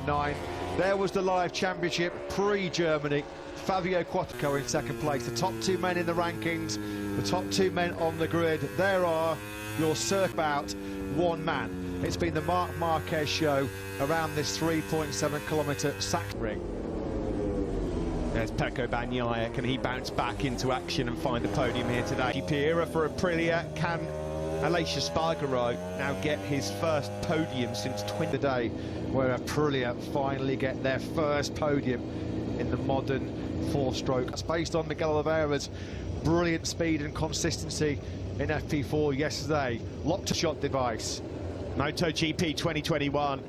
9. There was the live championship pre-Germany. Fabio Quattroaro in second place. The top two men in the rankings, the top two men on the grid. There are your circa about one man. It's been the Marc Marquez show around this 3.7-kilometre Sachsenring. There's Pecco Bagnaia. Can he bounce back into action and find the podium here today? Piera for Aprilia. Can Aleix Espargaro now get his first podium since the day where Aprilia finally get their first podium in the modern four-stroke. It's based on Miguel Oliveira's brilliant speed and consistency in FP4 yesterday. Locked shot device. Motogp 2021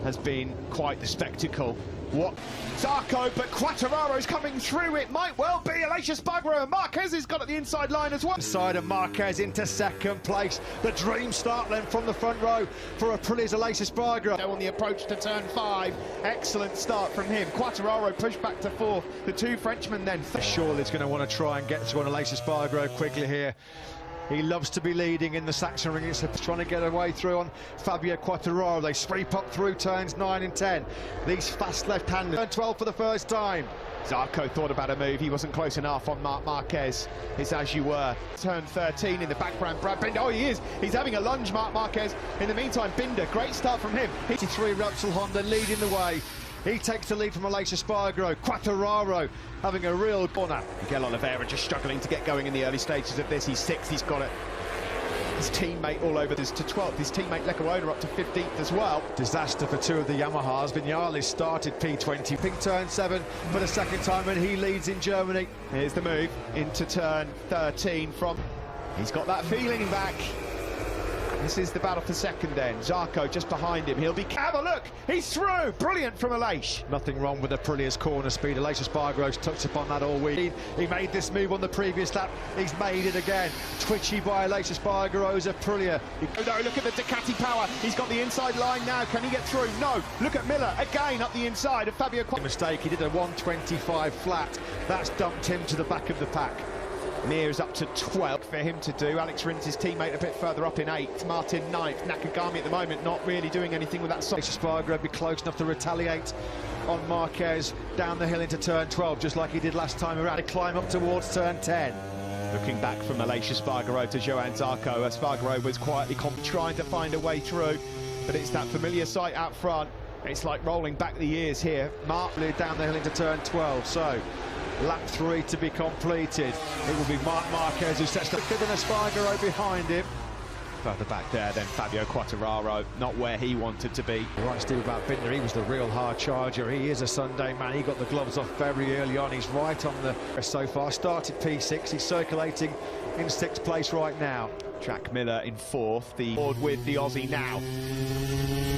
has been quite the spectacle. What? Zarco, but Quattroaro's coming through. It might well be Aleix Espargaro. Marquez has got at the inside line as well. Inside of Marquez into second place. The dream start then from the front row for Aprilia's Aleix Espargaro. On the approach to turn 5. Excellent start from him. Quattroaro pushed back to 4th. The two Frenchmen then. Surely is going to want to try and get to an Aleix Espargaro quickly here. He loves to be leading in the Sachsenring. It's trying to get away through on Fabio Quattroaro. They sweep up through turns 9 and 10. These fast left-handers. Turn 12 for the first time. Zarco thought about a move. He wasn't close enough on Marc Marquez. It's as you were. Turn 13 in the background. Brad Binder. Oh, he is. He's having a lunge, Marc Marquez. In the meantime, Binder. Great start from him. 83 Repsol Honda leading the way. He takes the lead from Aleix Espargaro. Quattroaro having a real corner. Miguel Oliveira just struggling to get going in the early stages of this. He's 6th, he's got it. His teammate all over this to 12th. His teammate Lecuona up to 15th as well. Disaster for two of the Yamahas. Vinales started P20. Pink turn 7 for the second time, and he leads in Germany. Here's the move into turn 13 from... He's got that feeling back. This is the battle for second then. Zarco just behind him. He'll be... Have a look! He's through! Brilliant from Aleix. Nothing wrong with Aprilia's corner speed. Aleix Espargaro's touched upon that all week. He made this move on the previous lap. He's made it again. Twitchy by Aleix Espargaro's Aprilia. Oh no, look at the Ducati power. He's got the inside line now. Can he get through? No. Look at Miller again up the inside of Fabio Quattroaro. Mistake. He did a 125 flat. That's dumped him to the back of the pack. Mir's up to 12th for him to do. Alex Rins, his teammate, a bit further up in 8th. Martin 9th. Nakagami at the moment not really doing anything with that. Aleix Espargaro be close enough to retaliate on Marquez down the hill into turn 12, just like he did last time around. To climb up towards turn 10. Looking back from Aleix Espargaro to Johann Zarco. Espargaro was quietly trying to find a way through, but it's that familiar sight out front. It's like rolling back the years here. Mark down the hill into turn 12, so lap 3 to be completed. It will be Marc Marquez who sets the fifth and Espargaro behind him. Further back there then Fabio Quattroaro, not where he wanted to be. Right, Steve, about Binder, he was the real hard charger. He is a Sunday man. He got the gloves off very early on. He's right on the so far. Started P6. He's circulating in 6th place right now. Jack Miller in 4th, the board with the Aussie now.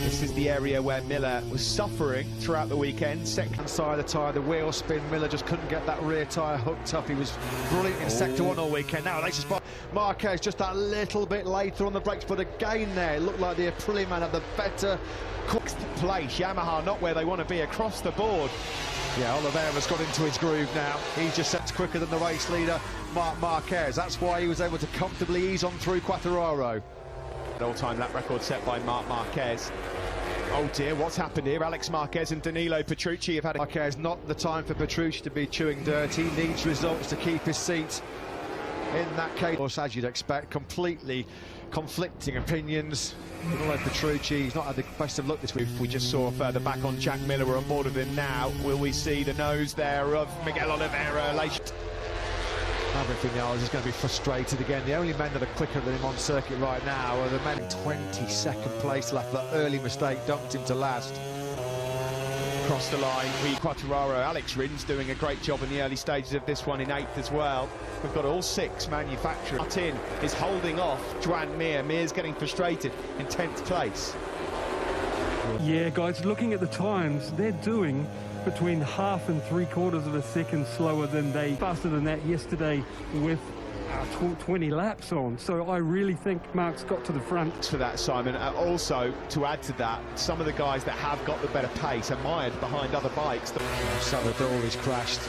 This is the area where Miller was suffering throughout the weekend. Second side of the tyre, the wheel spin. Miller just couldn't get that rear tyre hooked up. He was brilliant in sector 1 all weekend. Now, Aleix Espargaro. Marquez just that little bit later on the brakes, but again there, it looked like the Aprilia man had the better place. Yamaha not where they want to be across the board. Yeah, Oliveira's got into his groove now. He just sets quicker than the race leader, Marc Marquez. That's why he was able to comfortably ease on through Quattroaro. All-time lap record set by Marc Marquez. Oh dear, what's happened here? Alex Marquez and Danilo Petrucci have had... Marquez, not the time for Petrucci to be chewing dirt. He needs results to keep his seat in that case. Of course, as you'd expect, completely conflicting opinions. Danilo Petrucci, he's not had the best of luck this week. We just saw further back on Jack Miller. We're on board with him now. Will we see the nose there of Miguel Oliveira? Vinales is going to be frustrated again. The only men that are quicker than him on circuit right now are the men in 22nd place left. That early mistake dumped him to last. Across the line, Quattroaro. Alex Rins doing a great job in the early stages of this one in 8th as well. We've got all 6 manufacturers. Martin is holding off Joan Mir. Mir's getting frustrated in 10th place. Yeah, guys, looking at the times, they're doing between half and 3/4 of a second slower than they faster than that yesterday with 20 laps on. So I really think Mark's got to the front. For that, Simon. Also, to add to that, some of the guys that have got the better pace are mired behind other bikes. Salvadori's crashed.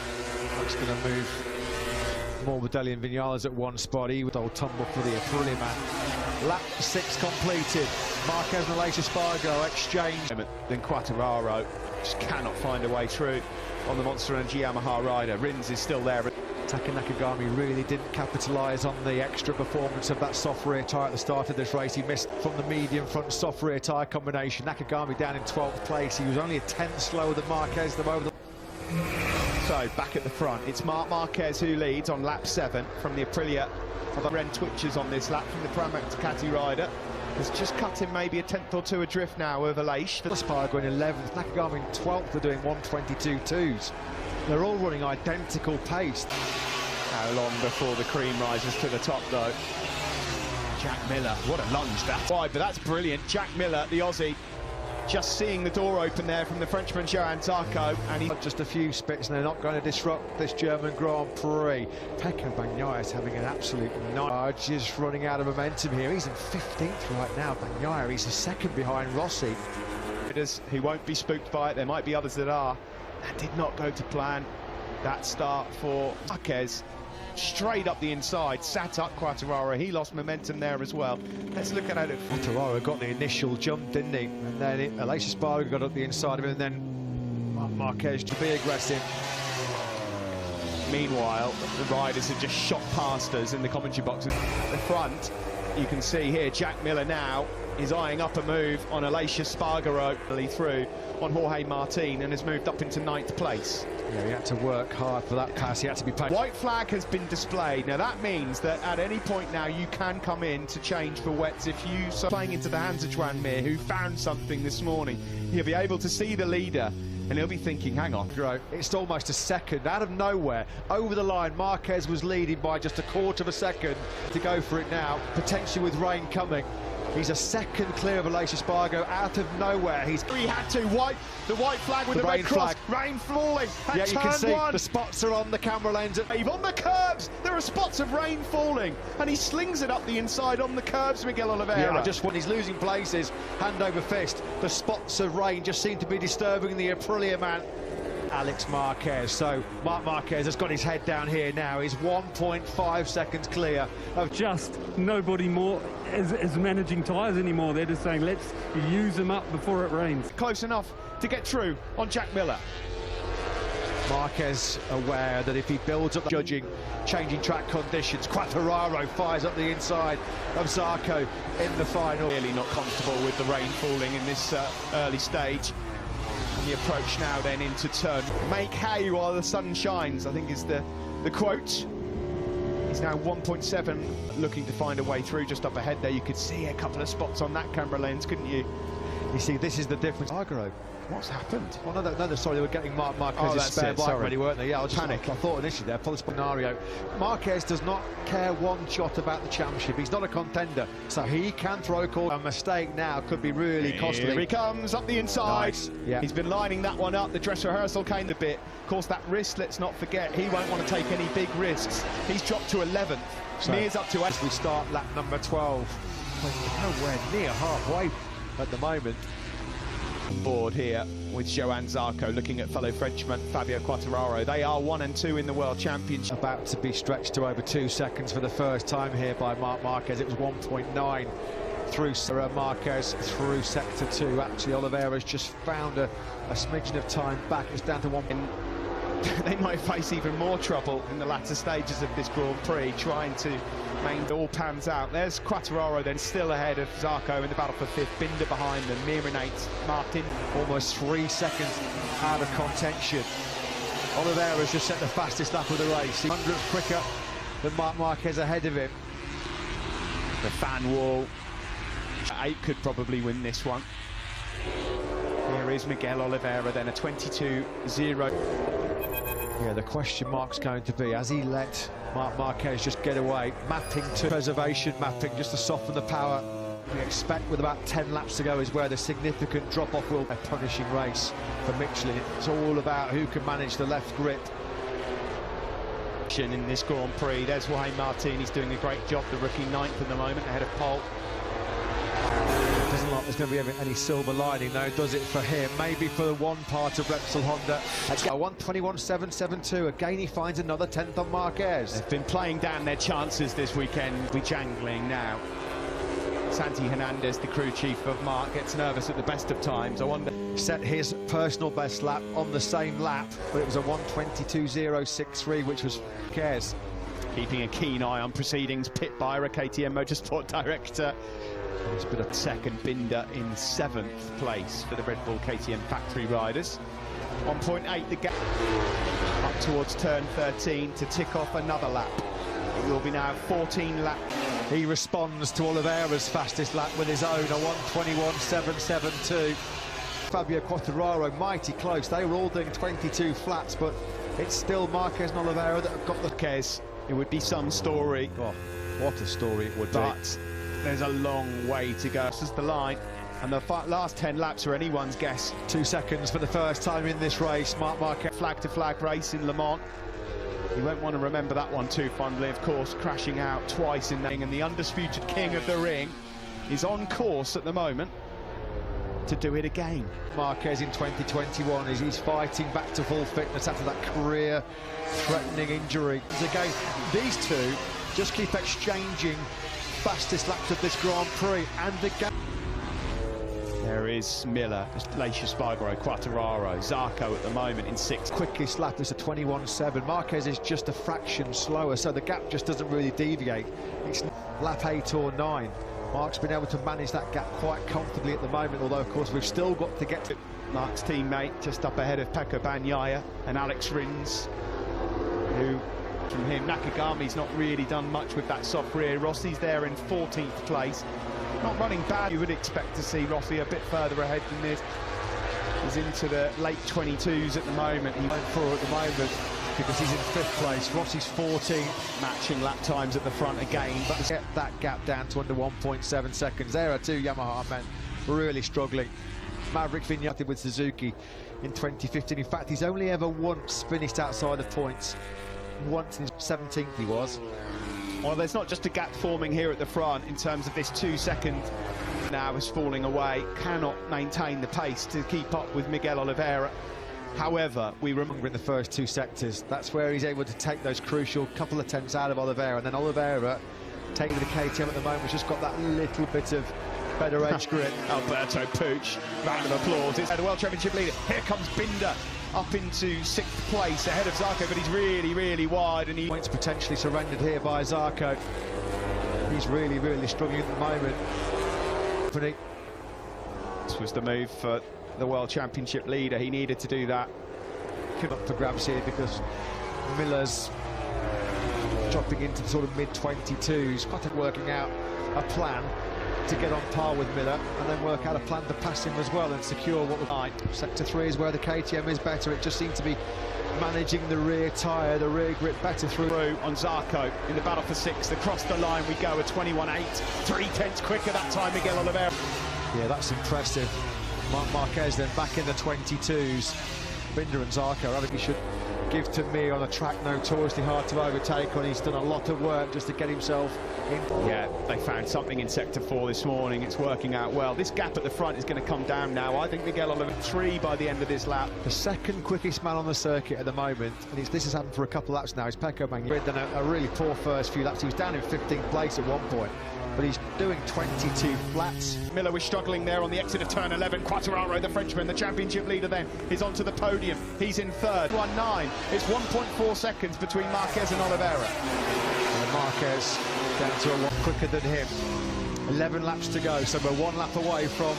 That's going to move Morbidelli and Vinales at one spot. He would tumble for the Aprilia man. Lap 6 completed. Marquez and Aleix Espargaro exchange. Then Quartararo just cannot find a way through on the Monster Energy Yamaha rider. Rins is still there. Taka Nakagami really didn't capitalise on the extra performance of that soft rear tyre at the start of this race. He missed from the medium front soft rear tyre combination. Nakagami down in 12th place. He was only a tenth slower than Marquez. So back at the front, it's Marc Marquez who leads on lap 7 from the Aprilia. Ren Twitchers on this lap from the Pramac Ducati rider. Has just cut him maybe a tenth or two adrift now over Aleix. Espargaro in 11th, Nakagami in 12th. They're doing 1:22.2s. They're all running identical pace. How long before the cream rises to the top, though? Jack Miller, what a lunge that's wide, but that's brilliant. Jack Miller, the Aussie, just seeing the door open there from the Frenchman Johan Zarco, and he just a few spits, and they're not going to disrupt this German Grand Prix. Pecco Bagnaia is having an absolute night. Just running out of momentum here. He's in 15th right now. Bagnaia, he's a second behind Rossi. He won't be spooked by it. There might be others that are. That did not go to plan. That start for Marquez. Straight up the inside, sat up Quartararo. He lost momentum there as well. Let's look at it. Quartararo got the initial jump, didn't he? And then Aleix Espargaro got up the inside of him, and then Marquez to be aggressive. Meanwhile, the riders have just shot past us in the commentary box. At the front, you can see here, Jack Miller now is eyeing up a move on Aleix Espargaro through on Jorge Martin and has moved up into 9th place. Yeah, he had to work hard for that pass. He had to be paid. White flag has been displayed. Now that means that at any point now you can come in to change for wets if you are playing into the hands of Joan Mir, who found something this morning. He'll be able to see the leader and he'll be thinking, hang on. It's almost a second out of nowhere over the line. Marquez was leading by just a quarter of a second to go for it now, potentially with rain coming. He's a second clear of Aleix Espargaro out of nowhere. He had to the white flag with the red cross. Rain falling. Yeah, you can see the spots are on the camera lens. On the curbs, there are spots of rain falling, and he slings it up the inside on the curbs, Miguel Oliveira. Yeah, just when he's losing places, hand over fist, the spots of rain just seem to be disturbing the Aprilia man. Alex Marquez. So Marc Marquez has got his head down here now. He's 1.5 seconds clear of just nobody more is managing tyres anymore. They're just saying, let's use them up before it rains. Close enough to get through on Jack Miller. Marquez aware that if he builds up judging, changing track conditions, Quartararo fires up the inside of Zarco in the final. Really not comfortable with the rain falling in this early stage. The approach now then into turn. Make hay while the sun shines, I think is the quote. He's now 1.7, looking to find a way through just up ahead there. You could see a couple of spots on that camera lens, couldn't you? You see, this is the difference. Espargaro. What's happened? Oh, no, sorry, they were getting Marquez's spare bike ready, weren't they? Yeah, I thought initially there, for the scenario. Marquez does not care one jot about the championship. He's not a contender, so he can throw a call. A mistake now could be really costly. Here he comes up the inside. Nice. Yeah. He's been lining that one up. The dress rehearsal came a bit. Of course, that wrist, let's not forget, he won't want to take any big risks. He's dropped to 11th. So Mir's up to 8th. We start lap number 12. Nowhere near halfway at the moment. Board here with Johan Zarco looking at fellow Frenchman Fabio Quartararo. They are 1 and 2 in the World Championship. About to be stretched to over 2 seconds for the first time here by Marc Marquez. It was 1.9 through Marquez through sector 2. Actually, Oliveira's just found a smidgen of time back. It's down to 1. They might face even more trouble in the latter stages of this Grand Prix, trying to make all pans out. There's Quartararo then still ahead of Zarco in the battle for 5th. Binder behind them, Mir and 8th, Martin. Almost 3 seconds out of contention. Oliveira's just set the fastest lap of the race. 100th quicker than Marc Marquez ahead of him. The fan wall. 8 could probably win this one. Here is Miguel Oliveira then, a 22.0. Yeah, the question mark's going to be, has he let Marc Marquez just get away? Mapping to preservation mapping, just to soften the power. We expect with about 10 laps to go is where the significant drop-off will be. A punishing race for Michelin. It's all about who can manage the left grip. In this Grand Prix, there's Jorge Martin. He's doing a great job, the rookie 9th at the moment, ahead of Pole. Doesn't look like there's going to be any silver lining, though, does it, for him? Maybe for the one part of Repsol Honda. At 1:21.772. Again, he finds another 10th on Marquez. They've been playing down their chances this weekend. We're jangling now. Santi Hernandez, the crew chief of Mark, gets nervous at the best of times. I wonder... Set his personal best lap on the same lap, but it was a 1:22.063, which was cares. Keeping a keen eye on proceedings, pit buyer, KTM Motorsport director. It's been a second Binder in 7th place for the Red Bull KTM factory riders. 1.8 the gap up towards turn 13 to tick off another lap. It will be now 14 laps. He responds to Oliveira's fastest lap with his own, a 1:21.772. Fabio Quartararo mighty close. They were all doing 22 flats, but it's still Marquez and Oliveira that have got the case. It would be some story. Oh, what a story it would be. But there's a long way to go. This is the line, and the last 10 laps are anyone's guess. 2 seconds for the first time in this race. Marc Marquez. Flag-to-flag race in Le Mans. You won't want to remember that one too fondly, of course, crashing out twice in the ring, and the undisputed king of the ring is on course at the moment to do it again. Marquez in 2021 he's fighting back to full fitness after that career-threatening injury. Again, these two just keep exchanging fastest laps of this Grand Prix, and the gap. There is Miller, Lacia Spargaro, Quartararo, Zarco at the moment in 6th. Quickest lap is a 21.7. Marquez is just a fraction slower, so the gap just doesn't really deviate. It's lap 8 or 9. Mark's been able to manage that gap quite comfortably at the moment, although of course we've still got to get to Mark's teammate just up ahead of Pecco Bagnaia and Alex Rins, who from him, Nakagami's not really done much with that soft rear. Rossi's there in 14th place, not running bad. You would expect to see Rossi a bit further ahead than this. He's into the late 22s at the moment. He went for at the moment because he's in 5th place. Rossi's 14, matching lap times at the front again, but to get that gap down to under 1.7 seconds. There are two Yamaha men really struggling. Maverick Vinales with Suzuki in 2015. In fact, he's only ever once finished outside of points. Once in 17th he was. Well, there's not just a gap forming here at the front in terms of this 2 second now is falling away. Cannot maintain the pace to keep up with Miguel Oliveira. However, we remember in the first 2 sectors, that's where he's able to take those crucial couple of tenths out of Oliveira, and then Oliveira, taking the KTM at the moment, has just got that little bit of better edge grip. Alberto Puig, round of applause. It's the World Championship leader. Here comes Binder up into 6th place ahead of Zarco, but he's really wide, and he points potentially surrendered here by Zarco. He's really struggling at the moment. This was the move for the World Championship leader. He needed to do that. Came up for grabs here because Miller's dropping into sort of mid-22s, quite working out a plan to get on par with Miller, and then work out a plan to pass him as well and secure what we're like. Sector 3 is where the KTM is better. It just seems to be managing the rear tyre, the rear grip better through on Zarco in the battle for 6th. Across the line we go at 21.8, 3 tenths quicker that time, Miguel Oliveira. Yeah, that's impressive. Marquez then back in the 22s. Binder and Zarco, I think he should give to me on a track notoriously hard to overtake on. He's done a lot of work just to get himself in. Yeah, they found something in Sector 4 this morning. It's working out well. This gap at the front is going to come down now. I think Miguel Oliveira 3 by the end of this lap. The second quickest man on the circuit at the moment, and this has happened for a couple of laps now, is Pecco Bagnaia. He'd done a really poor first few laps. He was down in 15th place at one point, but he's doing 22 flats. Miller was struggling there on the exit of turn 11. Quartararo, the Frenchman, the championship leader then, is onto the podium. He's in 3rd. 1.9. It's 1.4 seconds between Marquez and Oliveira. And Marquez down to a lot quicker than him. 11 laps to go, so we're 1 lap away from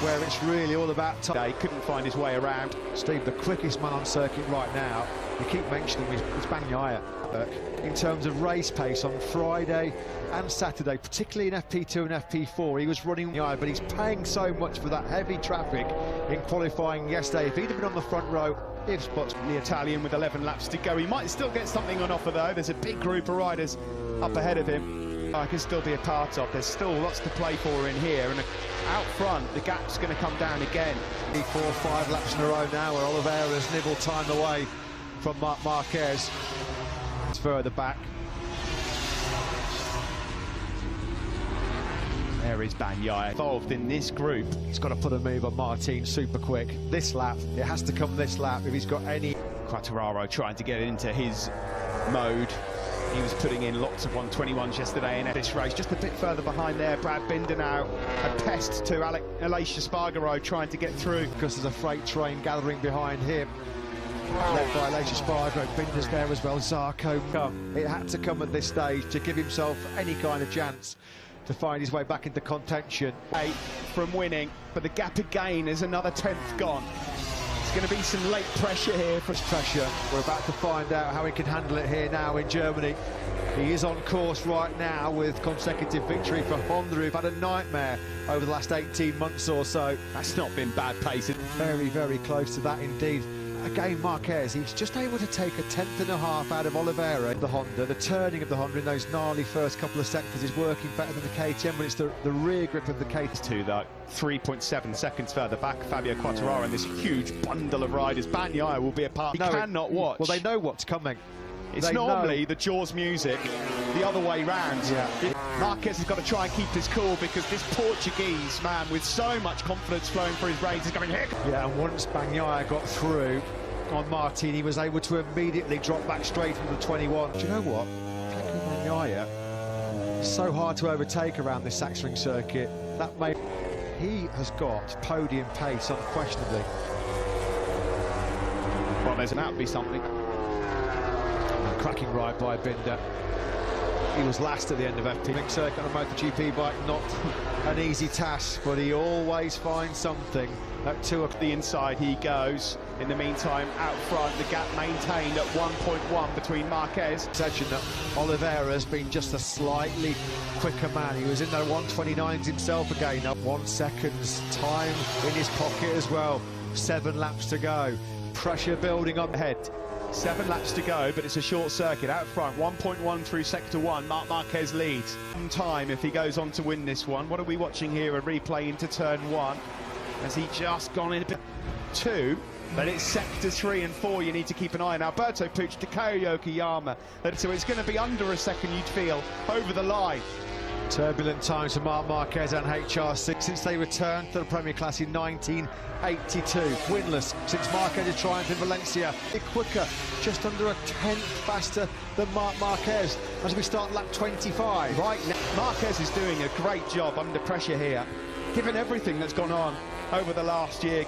where it's really all about time. He couldn't find his way around. Steve, the quickest man on circuit right now, we keep mentioning is Bagnaia. In terms of race pace on Friday and Saturday, particularly in FP2 and FP4, he was running, but he's paying so much for that heavy traffic in qualifying yesterday. If he'd have been on the front row, if spots. The Italian with 11 laps to go, he might still get something on offer though. There's a big group of riders up ahead of him I can still be a part of. There's still lots to play for in here, and out front the gap's going to come down again. 4 or 5 laps in a row now where Oliveira's nibbled time away from Marquez. It's further back. There is Bagnaia involved in this group. He's got to put a move on Martin super quick. This lap, it has to come this lap if he's got any. Quartararo trying to get into his mode. He was putting in lots of 121s yesterday in this race. Just a bit further behind there, Brad Binder now a pest to Aleix Espargaro trying to get through. Because there's a freight train gathering behind him. Led by Aleix Espargaro, Binder's there as well, Zarco. It had to come at this stage to give himself any kind of chance to find his way back into contention. 8 from winning, but the gap again is another 10th gone. It's going to be some late pressure here. We're about to find out how he can handle it here now in Germany. He is on course right now with consecutive victory for Honda, who've had a nightmare over the last 18 months or so. That's not been bad pace. Very, very close to that indeed. Again, Marquez, he's just able to take a 10th.5 out of Oliveira. The Honda, the turning of the Honda in those gnarly first couple of sectors is working better than the KTM, but it's the rear grip of the KTM. To that 3.7 seconds further back, Fabio Quartararo and this huge bundle of riders. Bagnaia will be a part. He cannot watch. Well, they know what's coming. It's normally the Jaws music the other way round. Yeah. Marquez has got to try and keep his cool because this Portuguese man with so much confidence flowing through his veins is going here. Yeah, and once Bagnaia got through on Martin, he was able to immediately drop back straight into the 21. Do you know what? Bagnaia is so hard to overtake around this Sachsering circuit. He has got podium pace unquestionably. Well, there's about to be something. Cracking ride by Binder. He was last at the end of FP circuit on a MotoGP bike, not an easy task, but he always finds something. At 2 o'clock the inside he goes. In the meantime, out front, the gap maintained at 1.1 between Marquez. Session that Oliveira has been just a slightly quicker man. He was in there 129s himself again. Up 1 second's time in his pocket as well. 7 laps to go. Pressure building up ahead. 7 laps to go, but it's a short circuit out front. 1.1 through sector 1. Marc Marquez leads. Time if he goes on to win this one. What are we watching here? A replay into turn 1. Has he just gone in a bit 2? But it's sector 3 and 4 you need to keep an eye on. Alberto Puig to Takeo Yokoyama. So it's going to be under a second, you'd feel, over the line. Turbulent times for Marc Marquez and HRC since they returned to the Premier Class in 1982. Winless since Marquez's triumph in Valencia. Quicker, just under a 10th faster than Marc Marquez as we start lap 25. Right now, Marquez is doing a great job under pressure here, given everything that's gone on over the last year,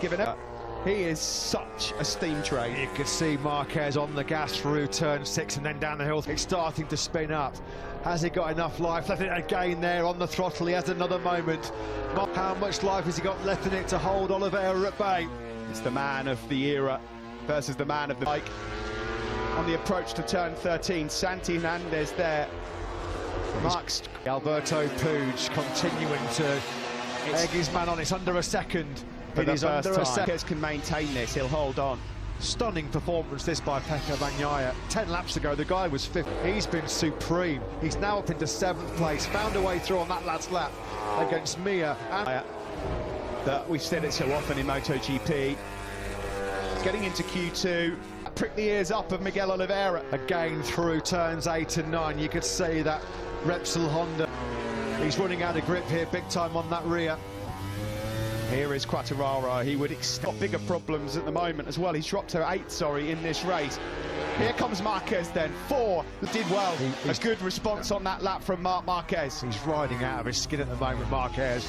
he is such a steam train. You can see Marquez on the gas through turn 6 and then down the hill. It's starting to spin up. Has he got enough life left in it again there on the throttle? He has another moment. How much life has he got left in it to hold Oliveira at bay? It's the man of the era versus the man of the bike. On the approach to turn 13, Santi Hernandez there. Marks Alberto Puig continuing to egg his man on. It's under a second. It is under a second. Marquez can maintain this, he'll hold on. Stunning performance this by Pecco Bagnaia. 10 laps ago, the guy was 5th. He's been supreme. He's now up into 7th place. Found a way through on that last lap against Mia. That we've said it so often in MotoGP. Getting into Q2. Prick the ears up of Miguel Oliveira. Again through turns 8 and 9. You could see that Repsol Honda. He's running out of grip here, big time on that rear. Here is Quartararo. He would got bigger problems at the moment as well. He's dropped to 8, in this race. Here comes Marquez then. 4 did well. A good response on that lap from Marc Marquez. He's riding out of his skin at the moment, Marquez.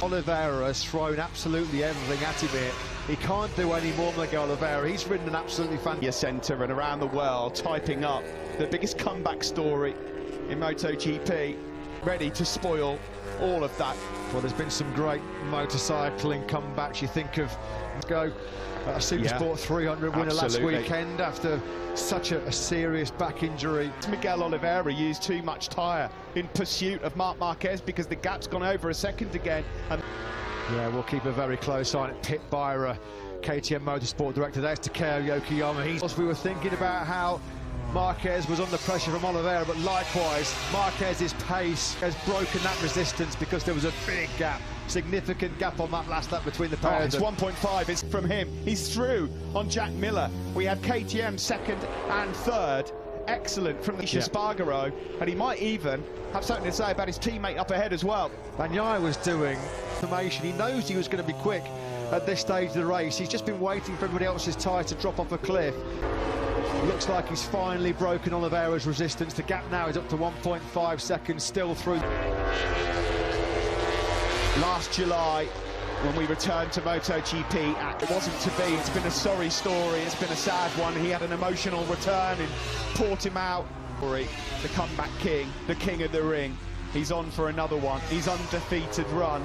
Oliveira has thrown absolutely everything at him here. He can't do any more than Miguel Oliveira. He's ridden an absolutely fantastic centre and around the world, typing up the biggest comeback story in MotoGP. Ready to spoil all of that. Well, there's been some great motorcycling comebacks. You think of a Supersport 300 winner last weekend after such a serious back injury. Miguel Oliveira used too much tyre in pursuit of Marc Marquez because the gap's gone over a second again. And yeah, we'll keep a very close eye on it. Pit Byra, KTM Motorsport Director, there's Takeo Yokoyama. We were thinking about how Marquez was under pressure from Oliveira, but likewise, Marquez's pace has broken that resistance because there was a big gap, significant gap on that last lap between the pair. It's 1.5, it's from him. He's through on Jack Miller. We had KTM 2nd and 3rd. Excellent from Aleix Espargaro, and he might even have something to say about his teammate up ahead as well. Bagnaia was doing information. He knows he was going to be quick at this stage of the race. He's just been waiting for everybody else's tyre to drop off a cliff. Looks like he's finally broken Oliveira's resistance. The gap now is up to 1.5 seconds, still through. Last July, when we returned to Motogp, it wasn't to be. It's been a sorry story, it's been a sad one. He had an emotional return and Portimao, the comeback king, the king of the ring. He's on for another one. He's undefeated run.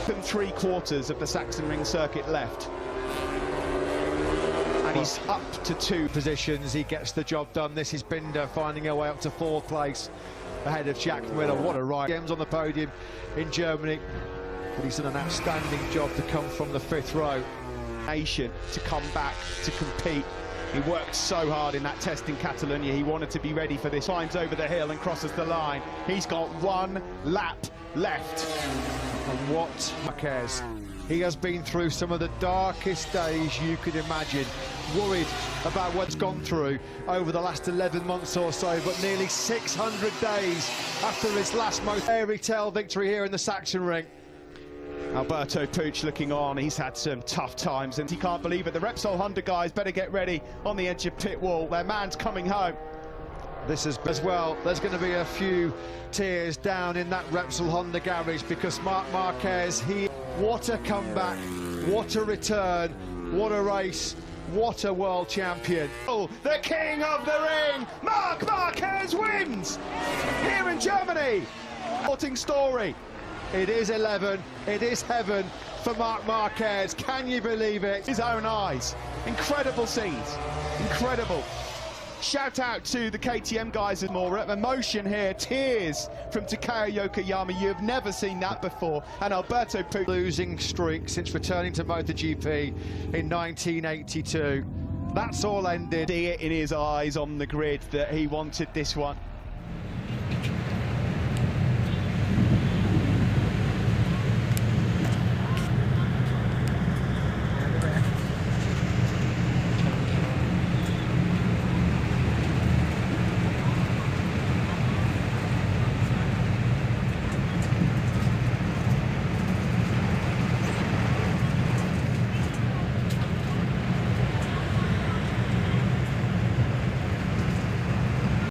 And 3/4 of the Sachsenring circuit left. And he's up to 2 positions. He gets the job done. This is Binder finding her way up to 4th place ahead of Jack Miller. What a ride. Games on the podium in Germany. But he's done an outstanding job to come from the 5th row. Nation to come back to compete. He worked so hard in that test in Catalonia. He wanted to be ready for this. Climbs over the hill and crosses the line. He's got 1 lap left. And what Marquez? He has been through some of the darkest days you could imagine. Worried about what's gone through over the last 11 months or so, but nearly 600 days after his last fairy tale victory here in the Sachsenring. Alberto Puig looking on. He's had some tough times and he can't believe it. The Repsol Honda guys better get ready on the edge of pit wall. Their man's coming home. This is as well. There's going to be a few tears down in that Repsol Honda garage because Marc Marquez, what a comeback, what a return, what a race, what a world champion. Oh, the king of the ring, Marc Marquez wins here in Germany. Sporting story. It is 11, it is heaven for Marc Marquez. Can you believe it? His own eyes. Incredible scenes, incredible. Shout out to the KTM guys and more emotion here, tears from Takeo Yokoyama. You have never seen that before. And Alberto Puig. Losing streak since returning to Motogp in 1982. That's all ended. See it in his eyes on the grid that he wanted this one.